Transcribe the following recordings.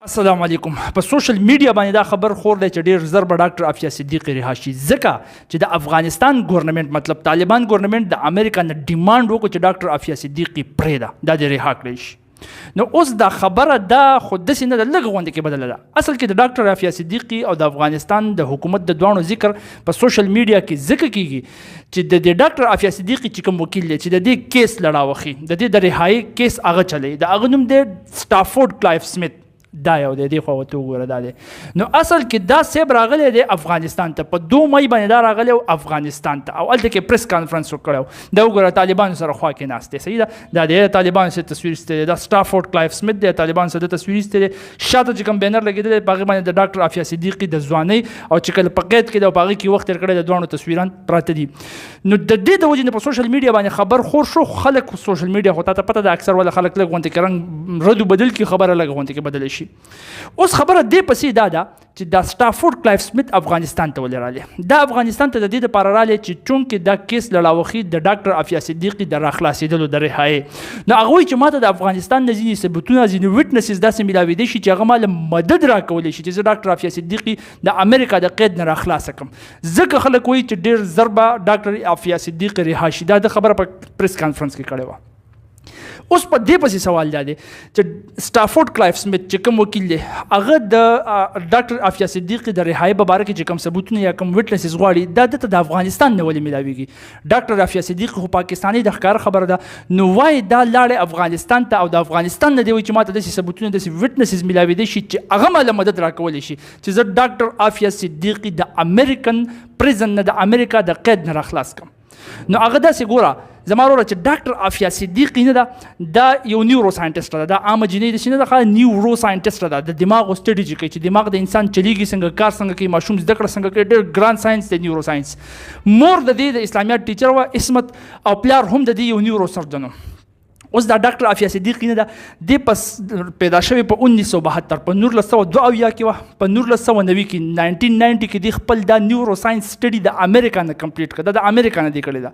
السلام علیکم. په سوشل میډیا باندې دا خبر خور دی چې ډیر زر به ډاکټر عافیه صدیقی رها شي، ځکه چې د افغانستان ګورنمنت مطلب طالبان ګورنمنت د امریکا نه ډیمانډ وکړو چې ډاکټر عافیه صدیقی پرېږده، دا دې رها کړی شي. نو اوس دا خبره دا خو داسې نه ده، لږ غوندې کې بدله ده. اصل کې د ډاکټر عافیه صدیقی او د افغانستان د حکومت د دواړو ذکر په سوشل میډیا کې ذکر کیږي چې د ډاکټر عافیه صدیقی چې کوم وکیل دی چې د دې کیس لړاوخي، د دې د رهایی کیس هغه چلی، د هغه نوم دی سټافورډ کلایف سمیت، دا یو دی دې خوا ورته وګوره دا دی. نو اصل کې دا صیب راغلی دی افغانستان ته، په 2 مئی باندې دا راغلی او افغانستان ته، او هلته کې پریس کانفرنس وکړی. دا وګوره طالبانو سره خوا کې ناست دی، صحیح ده، دا دی طالبانو سره تصویر ایستی دی، دا سټافورډ کلایف سمیت دی، طالبانو سره تصویر ایستی دی. شاته چې کوم بینر لګېدلی دی په هغې باندې د ډاکټر عافیه صدیقي د ځوانۍ او چې کله په قید کې دی او په هغې کې وخت تېر کړی د دواړو تصویران پراته دي. نو د دې د وجې نه په سوشل میډیا باندې خبر خور شو. خلک سوشل میډیا خو تا ته پته ده اکثر ولا خلک لږ غونډې کې رنګ رد و بدل کړي، خبره لږ غونډې کې بدله شي. اوس خبره دې پسې دا ده چې دا سټافورډ کلایف سمیت افغانستان ته ولې رالی؟ دا افغانستان ته د دې دپاره رالی چې چونکې دا کیس لړاوخي د ډاکټر عافیه صدیقي د راخلاصېدلو د رهایي. نو هغوی چې ما ته د افغانستان نه ځینې ثبوتونه ځینې وټنسز داسې میلاوېدی شي چې هغه ما له مدد راکولی شي چې زه ډاکټر عافیه صدیقي د امریکا د قید نه راخلاصه کړم. ځکه خلک وایي چې ډېر زر به ډاکټر عافیه صدیقي رها شي. دا د خبره په پریس کانفرنس کې کړې وه. اوس په دې پسې سوال دا دی چې سټافورډ کلایف سمیت چې کوم وکیل دی هغه د ډاکټر عافیه صدیقي د رهایي په باره کې چې کوم ثبوتونه یا کوم وټنسز غواړي دا دته د افغانستان نه ولې میلاویږي؟ ډاکټر عافیه صدیقي خو پاکستاني د ښکاره خبره ده، نو وایي دا لاړې افغانستان ته او د افغانستان نه دی وایي چې ما ته داسې ثبوتونه داسې وټنسز میلاوېدی شي چې هغه ما له مدد راکولی شي چې زه ډاکټر عافیه صدیقي د امریکن پریزن نه د امریکا د قید نه راخلاص کړم. نو هغه داسې ګوره زما وروره چې ډاکټر عافیه صدیقي نه ده، دا یو نیورو ساینټسټ ده، دا عامه جینۍ داسې نه ده، ښه نیورو ساینټسټ ده، د دماغ سټډي چې کوي چې دماغ د انسان چلیږي څنګه، کار څنګه کوي، ماشوم زده کړه څنګه کوي، ډېر ګران ساینس دی نیورو ساینس. مور د دې د اسلامیات ټیچر وه عصمت، او پلار هم د دې یو نیورو سرجن و. اوس دا ډاکټر عافیه صدیقي نه ده، دې پس پیدا شوې په 1972 په 1972 کې وه، په 1990 کې 1990 کې دې خپل دا نیورو ساینس سټډي د امریکا نه کمپلیټ کړه، دا د امریکا نه دې کړې ده،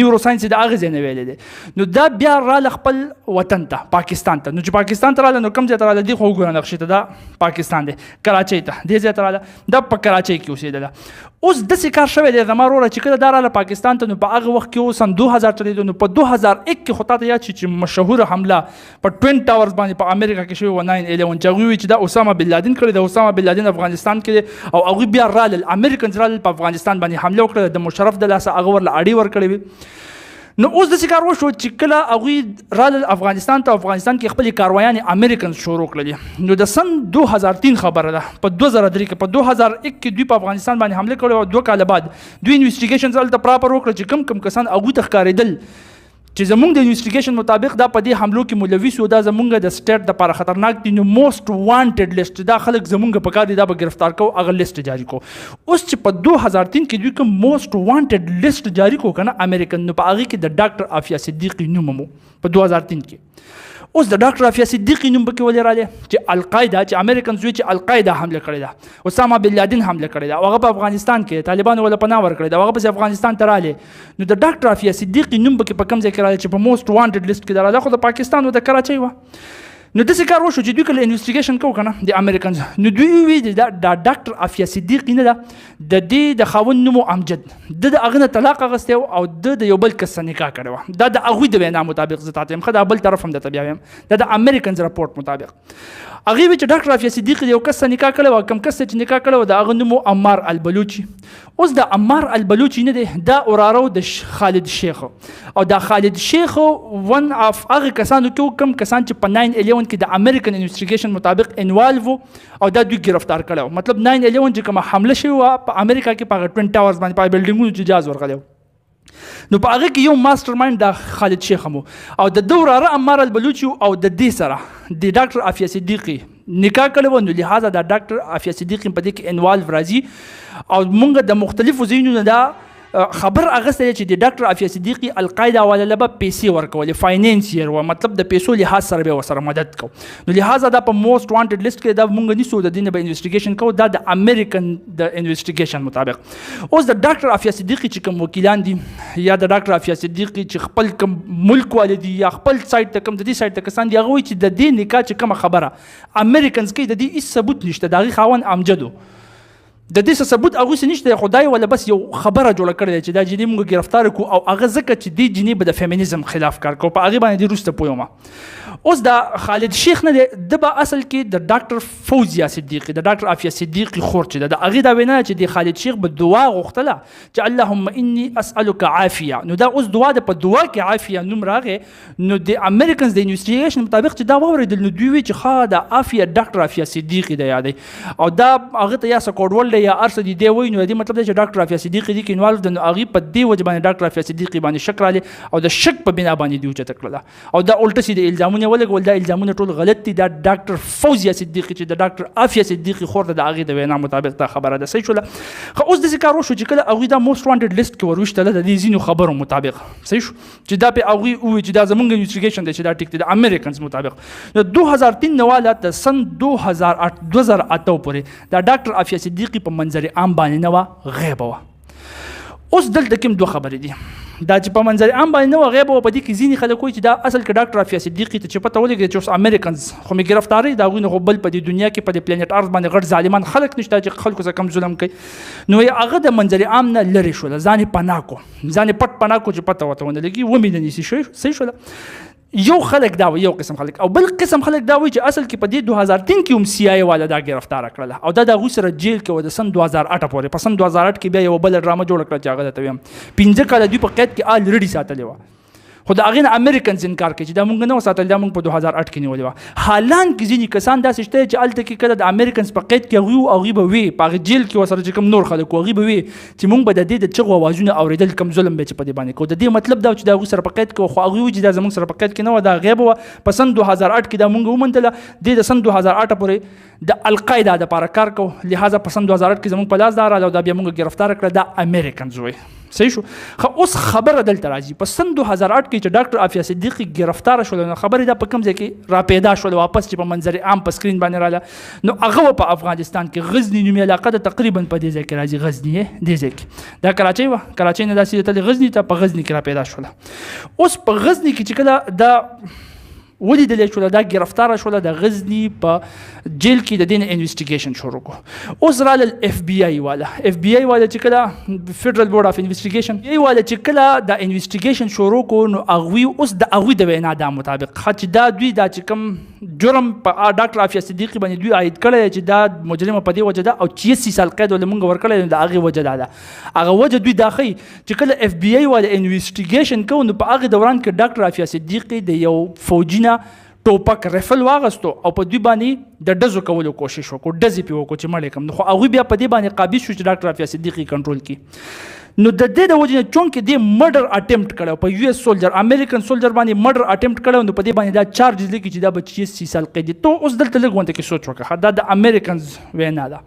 نیورو ساینس د هغې ځای نه ویلی دی. نو دا بیا راله خپل وطن ته پاکستان ته. نو چې پاکستان ته راله نو کوم ځای ته راله؟ دې خو وګوره نقشې ته، دا پاکستان دی، کراچۍ ته دې ځای ته راله، دا په کراچۍ کې اوسېدله. اوس داسې کار شوی دی زما وروره چې کله دا راله پاکستان ته نو په هغه وخت کې اوس سن 2000 چلېدو، نو په 2001 کې خو تا ته یاد شي چې مشهوره حمله په ټوین ټاورز باندې په امریکا کې شوې وه 9/11 چې هغوی وایي چې دا اسامه بن لادن کړی، د اسامه بن لادن افغانستان کې دی، او هغوی بیا رالل امریکنز رالل په افغانستان باندې حمله وکړه، د مشرف د لاسه هغه ورله اډې ورکړې وي. نو اوس داسې کار وشو چې کله هغوی رالل افغانستان ته، افغانستان کې خپلې کاروایانې امریکنز شروع کړلې. نو د سن 2003 خبره ده، په 2003 کې په 2001 کې دوی په افغانستان باندې حمله کړې او 2 کاله بعد دوی انویسټیګیشنز هلته پراپر وکړه چې کم کسان هغوی ته ښکارېدل چې زمونږ د انویسټیګیشن مطابق دا په دې حملو کې ملوث و، دا زمونږ د سټیټ دپاره خطرناک دي. نو موسټ وانټډ لیسټ، دا خلک زمونږ په کار دي، دا به گرفتار کوو، هغه لیسټ جاري کو. اوس چې په 2003 کې دوی کوم موسټ وانټډ لیسټ جاري کو که نه امریکن، نو په هغې کې د ډاکټر عافیه صدیقي نوم هم په 2003 کې. اوس د ډاکټر عافیه صدیقي نوم پکې ولې رالی چې القاعده، چې امریکنز وایي چې القاعده حمله کړې ده، اسامه بن لادن حمله کړې ده، او هغه په افغانستان کې طالبانو وله پناه ورکړې ده، هغه پسې افغانستان ته رالی. نو د ډاکټر عافیه صدیقي نوم پکې په کوم ځای کې رالی چې په موسټ وانټډ لیسټ کې ده رالی، خو د پاکستان و د کراچۍ وه. نو داسې کار وشو چې دوی کله انویسټیګیشن کوو که نه د امریکنز، نو دوی ووایي دا ډاکټر عافیه صدیقي نه ده، د دې د خاوند نوم امجد، د هغه نه طلاق اخیستی او د یو بل کس سره نکاح کړې وه. دا د هغوی د وینا مطابق زه تاته یم، ښه دا بل طرف هم درته بیا وایم، دا د امریکنز رپورټ مطابق هغوی وایي چې ډاکټر عافیه صدیقي د یو کس سره نکاح کړې وه، کوم کس چې نکاح کړی وه د هغه نوم عمار البلوچي. اوس د عمار البلوچي نه دی، دا وراره د خالد شیخ، او دا خالد شیخ ون اف هغه کسانو کې کوم کسان چې په 9/11 کې د امریکن انویسټیګیشن مطابق انوالو او دا دوی گرفتار کړی. مطلب 9/11 چې کومه حمله شوې وه په امریکا کې په هغه ټوین ټاورز باندې په بلډینګونو چې جاز ورغلی، نو په هغه کې یو ماسټر مایند د خالد شیخ هم او د ده وراره عمار البلوچي، او د دې سره د ډاکټر عافیه صدیقي نکاح کړی و. نو لهذا د ډاکټر عافیه صدیقي په دې کې انوالو راځي، او موږ د مختلفو ځایونو نه دا خبر اغسته چې د ډاکټر عافیه صدیقي القاعده والا لبه پیسې ورکولې فاینانسیر و مطلب د پیسو لحاظ سره به ورسره مدد کو نو لہذا دا په موست وانټډ لیست کې دا مونږ نیسو د دینه به انویسټیګیشن کو دا د امریکن د انویسټیګیشن مطابق اوس د ډاکټر عافیه صدیقي چې کوم وکیلان دي یا د ډاکټر عافیه صدیقي چې خپل کوم ملک والدي یا خپل سایت ته کوم د دې سایت ته کسان دي هغه وایي چې د دې نکاح چې کومه خبره امریکنز کې د دې هیڅ ثبوت نشته د هغې خاوند امجدو د دې ثبوت هغه څه نشته خدای ولا بس یو خبره جوړه کړې چې دا جنې موږ گرفتار کو او هغه ځکه چې دې جنې به د فیمینیزم خلاف کار کو په هغه باندې دې روسته پویما اوس دا خالد شیخ نه د به اصل کې د ډاکټر فوزیا صدیقي د ډاکټر عافیه صدیقي خور چې د هغه دا وینا چې د خالد شیخ به دعا غوښتله چې اللهم اني اسالک عافیه نو دا اوس دعا د په دعا کې عافیه نوم راغې نو د امریکنز د انویسټیګیشن مطابق چې دا واورېدل نو دوی چې ښه د عافیه ډاکټر عافیه صدیقي د یادې او دا هغه ته یا سکوډول یا ارسه دی وای نو دې مطلب دی چې ډاکټر عافیه صدیقي دی کې انوالو د هغه په دې وجه باندې ډاکټر عافیه صدیقي باندې شک رالی او د شک په بنا باندې دی وجه تکړه او دا الټه سي د الزامونه ولګول دا الزامونه ټول غلط دي دا ډاکټر فوزیا صدیقي چې د ډاکټر عافیه صدیقي خور د هغه د وینا مطابق دا خبره ده صحیح شوله خو اوس د ذکر وشو چې کله هغه دا موست وانټډ لیست کې وروشته د دې زینو خبرو مطابق صحیح شو چې دا په هغه او چې دا زمونږ انویسټیګیشن دی چې دا ټیک دی د امریکنز مطابق نو 2003 نواله د سن 2008 پورې دا ډاکټر عافیه صدیقي په منظر عام باندې نه وه غیبه وه اوس دلته کوم دوه خبرې دي دا چې په منظر عام باندې نه وه غیبه وه په دې کې ځینې خلک وایي چې دا اصل کې ډاکټر عافیه صدیقي ته چې پته ولګېده چې اوس امریکنز خو مې ګرفتاري د هغوی نه خو بل په دې دنیا کې په دې پلانټ ارض باندې غټ ظالمان خلک نشته چې خلکو سره کم ظلم کوي نو هغه د منظر عام نه لرې شوله ځان یې پناه کو ځان یې پټ پناه کو چې پته ورته ونه لګي ومې نه نیسي صحیح شوله یو خلک دا وایي یو قسم خلک او بل قسم خلک دا وایي چې اصل کې په دې 2003 کې هم سی آی والا دا گرفتار کړله او دا د هغوی سره جیل کې و د سن 2008 پورې په سن 2008 کې بیا یو بله ډرامه جوړه کړه چې هغه درته وایم 15 کاله دوی په قید کې الریډي ساتلې وه خو د هغې نه امریکنز انکار کوي چې دا مونږ نه و ساتل دا مونږ په 2008 کې نیولې وه حالان کې ځینې کسان داسې شته چې هلته کې کله د امریکنز په قید کې هغوی هغوی به وي په هغې جیل کې ورسره چې کوم نور خلک وو هغوی به وي چې مونږ به د دې د چغو اوازونه اورېدل کوم ظلم به چې په دې باندې کوو د دې مطلب دا چې د هغوی سره په قید کې وو خو هغوی وایي چې دا زموږ سره په قید کې نه وه دا غیبه وه په سن 2008 کې دا مونږ وموندله دې د سن 2008 پورې د القاعده دپاره کار کوو لہذا په سن 2008 کې زموږ په لاس دا راغله او دا بیا مونږ ګرفتاره کړه دا امریکنز وایي صحیح شو خو اوس خبره دلته راځي په سن 2008 کې چې ډاکټر عافیه صدیقي ګرفتاره شول نو خبرې دا په کوم ځای کې را پیدا شول واپس چې په منظر عام په سکرین باندې رااله نو هغه په افغانستان کې غزنی نومي علاقه ده تقریبا په دې ځای کې راځي غزنی دې ځای کې دا کراچۍ وه کراچۍ نه داسې تللې غزني ته په غزني کې را پیدا شوله اوس په غزني کې چې کله دا ولیدلې شوله دا ګرفتاره شوله د غزني په جیل کې د دې نه انویسټیګیشن شروع کړو اوس راله اف بی آی والا چې کله فیډرل بورډ اف انویسټیګیشن والا چې کله د انویسټیګیشن شروع کړو نو هغوی اوس د هغوی د وینا دا مطابق چې دا دوی دا چې کوم جرم په ډاکټر عافیه صدیقي باندې دوی عاید کړی چې دا مجرمه په دې وجه ده او 86 سال قید ولې مونږ ورکړی نو د هغې وجه دا ده هغه وجه دوی دا ښیي چې کله اف بی آی والا انویسټیګیشن کوو نو په هغې دوران کې ډاکټر عافیه صدیقي د یو فوجي ټوپک رفل واغستو او په دوی باندې د ډزو کولو کوشش وکړو ډزې پې وکړو چې مړ یې کړم خو هغوی بیا په دې باندې قابض شو چې ډاکټر عافیه صدیقي کنټرول کړي نو د دې د وجې نه چونکې دې مرډر اټمپټ کړی په یو ایس سولجر امریکن سولجر باندې مرډر اټمپټ کړی نو په دې باندې دا چارجز لیکي چې دا به 86 سال قید تو اوس دلته لږ غونډه کې سوچ وکړه دا د امریکنز وینا ده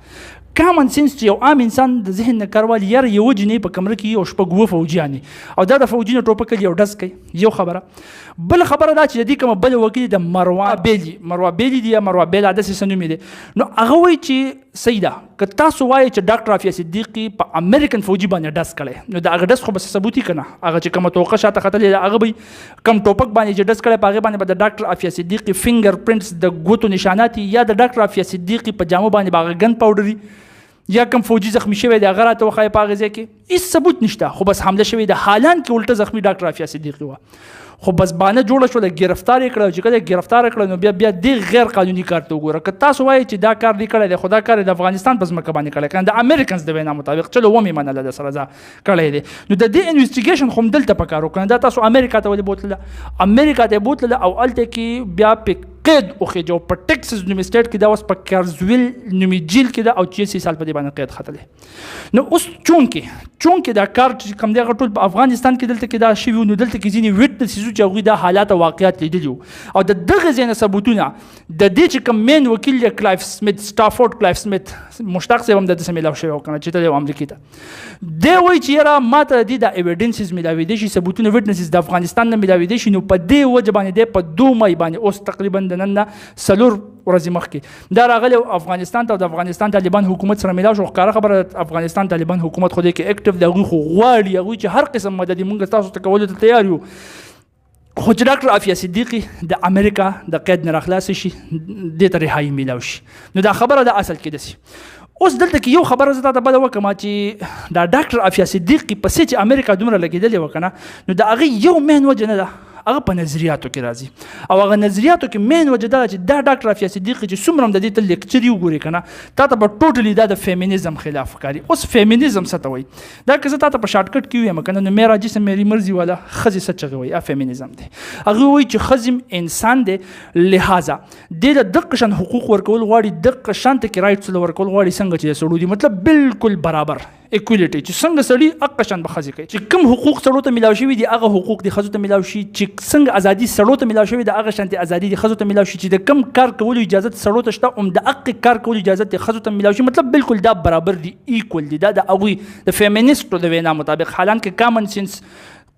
کامن سنس چې یو عام انسان د ذهن نه کاروال یاره یو جنې په کمره کې یو شپږ اووه فوجیانې او دا د فوجي نه ټوپک یو ډز کوي یو خبره بل خبره دا چې د دې کومه بل وکیل د مروه بیلي دی یا مروه بیله داسې څه نوم یې دی نو هغه وایي چې صحیح ده که تاسو وایئ چې ډاکټر عافیه صدیقي په امریکن فوجي باندې ډز کړی نو د هغه ډز خو به ثبوت که نه هغه چې کومه توقع شاته ختلې ده هغه به کم ټوپک باندې چې ډز کړی په هغې باندې به د ډاکټر عافیه صدیقي فنګر پرنټس د ګوتو نشانات یا د ډاکټر عافیه صدیقي په جامو باندې به هغه ګن پاوډر یا کم فوجي زخمی شوی دی هغه راته وښایه په هغې ځای کې هېڅ ثبوت نشته خو بس حمله شوې ده حالان کې الټه زخمی ډاکټر عافیه صدیقي وه خو بس بانه جوړه شوله ګرفتار یې کړه چې کله یې ګرفتار کړه نو بیا دې غیر قانوني کار ته وګوره که تاسو وایئ چې دا کار دې کړی دی خو دا کار د افغانستان په ځمکه باندې کړی که د امریکنز د وینا مطابق چلو ومې منله د سره کړی دی نو د دې انویسټیګیشن خو هم دلته په کار وکړه دا تاسو امریکا ته ولې بوتلله امریکا ته یې بوتلله او هلته کې بیا قید وخېجه او په ټکساس نومي سټیټ کې دا اوس په کارزویل نومي جیل کې ده او 86 سال په دې باندې قید ختلی. نو اوس چونکې دا کار چې کوم دی هغه ټول په افغانستان کې دلته کې دا شوي نو دلته کې ځینې ویټنسز چې هغوی دا حالات او واقعیات لیدلي او د دغه ځای نه ثبوتونه د دې چې کوم مین وکیل دی کلایف سمیت سټافورډ کلایف سمیت مشتاق صاحب هم دلته میلاو شوی و که نه چې تللی و امریکې ته دی وایي چې یاره ما ته د دې دا ایویډنسز میلاویدی شي ثبوتونه ویټنسز د افغانستان نه میلاویدی شي نو په دې وجه باندې دی په 2 مای باندې اوس تقریبا د نن نه 4 ورځې مخکې دا راغلی افغانستان ته او د افغانستان طالبان حکومت سره میلاو شو. ښکاره خبره افغانستان طالبان حکومت خو دې کې اکټیو دی هغوی خو غواړي هغوی چې هر قسم مدد موږ تاسو ته کولو ته تیار یو خو چې ډاکټر عافیه صدیقي د امریکا د قید نه راخلاص شي دې ته رهایي میلاو شي. نو دا خبره د اصل کې دسي اوس دلته کې یو خبره زه تاته بله وکړم چې دا ډاکټر عافیه صدیقي په څه چې امریکا دومره لګېدلې وه که نه نو د هغې یو مین وجه نه ده هغه په نظریاتو کې راځي او هغه نظریاتو کې مین وجه دا چې دا ډاکټر عافیه صدیقي چې څومره هم د دې ته لیکچر یې وګورې که نه تا ته به ټوټلي دا د فیمینزم خلاف ښکاري. اوس فیمینزم څه ته وایي دا که زه تا ته په شارټکټ کې ویم که نه نو میرا جسم میری مرضي والا ښځې څه چغې وایي فیمینزم دی. هغوی وایي چې ښځې انسان دی لہذا دې له دغه شان حقوق ورکول غواړي دغه شان ته کې رایټس ورکول غواړي څنګه چې د سړو دي مطلب بالکل برابر اکولیټي چې څنګه سړي هغه شان به ښځې کوي چې کوم حقوق سړو ته میلاو شوي دي هغه حقوق د ښځو ته میلاو شي چې څنګه ازادي سړو ته میلاو شوي ده هغه شانتې ازادي د ښځو ته میلاو شي چې د کوم کار کولو اجازت سړو ته شته هم د هغې کار کولو اجازت د ښځو ته میلاو شي مطلب بالکل دا برابر دي ایکول دي دا د هغوی د فیمینسټو د وینا مطابق حالانکه کامن سینس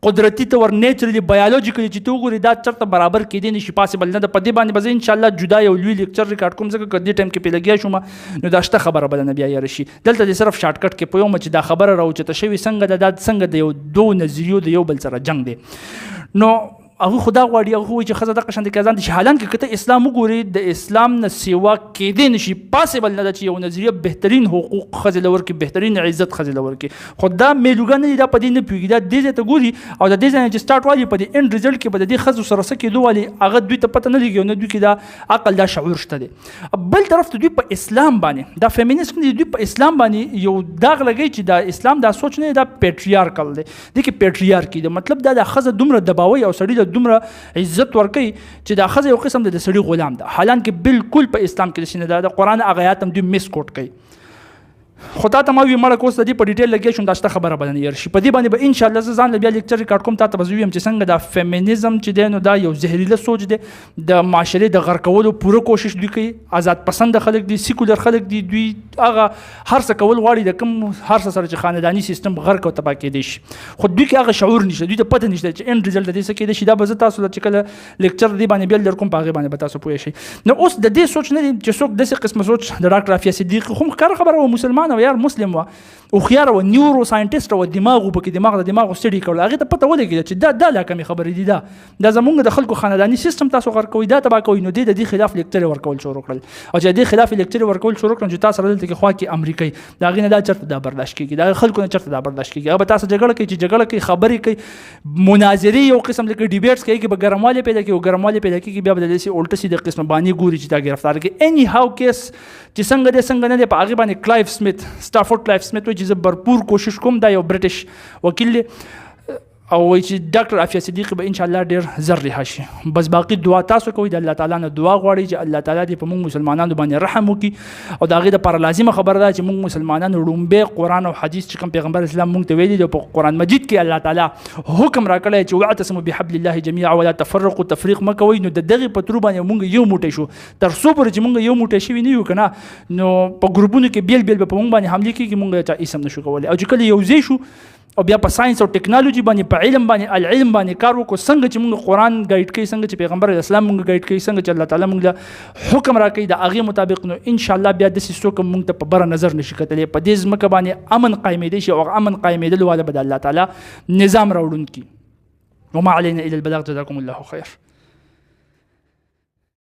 قدرتي طور نیچرلی بایولوژیکلی چې ته وګورې دا چېرته برابر کېدی نه شي پاسبل نه ده. په دې باندې به زه انشاءالله جدا یو لوی لیکچر ریکارډ کوم ځکه که دې ټایم کې پرې لګیا شوم نو دا شته خبره بله نه بیا یاره شي. دلته دې صرف شارټکټ کې پوهیم چې دا خبره راوچته شوې څنګه ده دا څنګه د یو دو نظریو د یو بل سره جنګ دی. نو هغوی خو دا غواړي هغوی وایي چې ښځه دغه شانتې کې ځان دي چې حالانکه که ته اسلام وګورې د اسلام نه سیوا کېدی نه شي پاسبل نه ده چې یو نظریه بهترین حقوق ښځې له ورکړي بهترین عزت ښځې له ورکړي خو دا میلوګه نه دي دا په دې نه پوهېږي دا دې ځای ته ګوري او د دې ځای نه چې سټارټ والي په دې انډ ریزلټ کې به د دې ښځو سره څه کېدو والي هغه دوی ته پته نه لګي او نه دوی کې دا عقل دا شعور شته دی. بل طرف ته دوی په اسلام باندې دا فیمینست نه دي دوی په اسلام باندې یو داغ لګوي چې دا اسلام دا سوچ نه دی دا پیټریارکل دی دې کې پیټریارکي دی مطلب دا د ښځه دومره دباوي او سړي له دومره عزت ورکوي چې دا ښځه یو قسم د سړي غلام ده حالانکه بالکل په اسلام کې داسې نه ده د قرآن هغه آیات هم دوی مس کوټ کوي. خو تا ته ما وي مړه که اوس د دې په ډیټیل لګیا شوم دا شته خبره به نه هېر شي. په دې باندې به انشاءالله زه ځان له بیا لیکچر ریکارډ کوم تا ته به زه ویم چې څنګه دا فیمینزم چې دی نو دا یو زهریله سوچ دی د معاشرې د غر کولو پوره کوشش دوی کوي. آزاد پسنده خلک دي سیکولر خلک دي دوی هغه هر څه کول غواړي د کوم هر څه سره چې خانداني سیستم غرق او تباه کېدی شي خو دوی کې هغه شعور نشته دوی ته پته نشته چې انډ ریزلټ د دې څه کېدی شي. دا به زه تاسو له چې کله لیکچر دې باندې بیا در کوم په هغې باندې به تاسو پوه شئ. نو اوس د دې سوچ نه دی چې څوک داسې قسمه سوچ د ډاکټر عافیه صدیقي خو ښکاره خبره وه مسلمان او یار مسلم وه هوښیار و نیورو ساینټسټ و دماغ پکې دماغ د دماغ سټډي کول هغې ته پته ولګېده چې دا لا کمې خبرې دي دا زمونږ د خلکو خانداني سیستم تاسو غر کوئ دا تباه کوئ نو د دې خلاف لیکچرې ورکول شروع کړل او چې د دې خلاف لیکچرې ورکول شروع کړل چې تاسو سره دلته کې خوا کې امریکایي د هغې نه دا چېرته دا برداشت کېږي د هغې خلکو نه چېرته دا برداشت کېږي هغه به تاسو جګړه کوي چې جګړه کوي خبرې کوي مناظرې یو قسم لکه ډیبیټس کوي کې به ګرموالی پیدا کوي او ګرموالی پیدا کېږي بیا به د داسې الټه سیده قسمه بانې ګوري چې دا ګرفتار کوي. اني هاو کیس چې څنګه دی څنګه نه دی په هغې باندې کلایف سمیت سټافورډ کلایف سمیت وایي چې زه برپور کوشش کوم دا یو برټش وکیل دی او وایي چې ډاکټر عافیه صدیقي به انشاءالله ډېر زر رها شي. بس باقي دعا تاسو کوئ د الله تعالی نه دعا غواړئ چې الله تعالی دې په موږ مسلمانانو باندې رحم وکړي او د هغې دپاره لازمه خبره ده چې موږ مسلمانان لومبی قرآن او حدیث چې کوم پیغمبر اسلام موږ ته ویلي دی په قرآن مجید کې الله تعالی حکم راکړی چې واعتصموا بحبل الله جمیعا ولا تفرقوا تفریق مه کوئ. نو د دغې په ترو باندې موږ یو موټی شو تر څو پورې چې موږ یو موټی شوي نه یو که نه نو په ګروپونو کې بیل به په موږ باندې حملې کېږي موږ چا اسم نه شو کولی او چې کله یو ځای شو او بیا په ساينس او ټیکنالوژي باندې په علم باندې العلم باندې کار وکړو څنګه چې موږ قرآن ګایډ کوي څنګه چې پیغمبر اسلام موږ ګایډ کوي څنګه چې الله تعالی موږ له حکم راکوي د هغې مطابق نو انشاءالله بیا داسې څوک موږ ته په بره نظر نشي کتلی په دې ځمکه باندې امن قایمېدی شي او امن قایمېدلو والا به د الله تعالی نظام راوړونکي. وما علينا الا البلاغ جزاكم الله خير.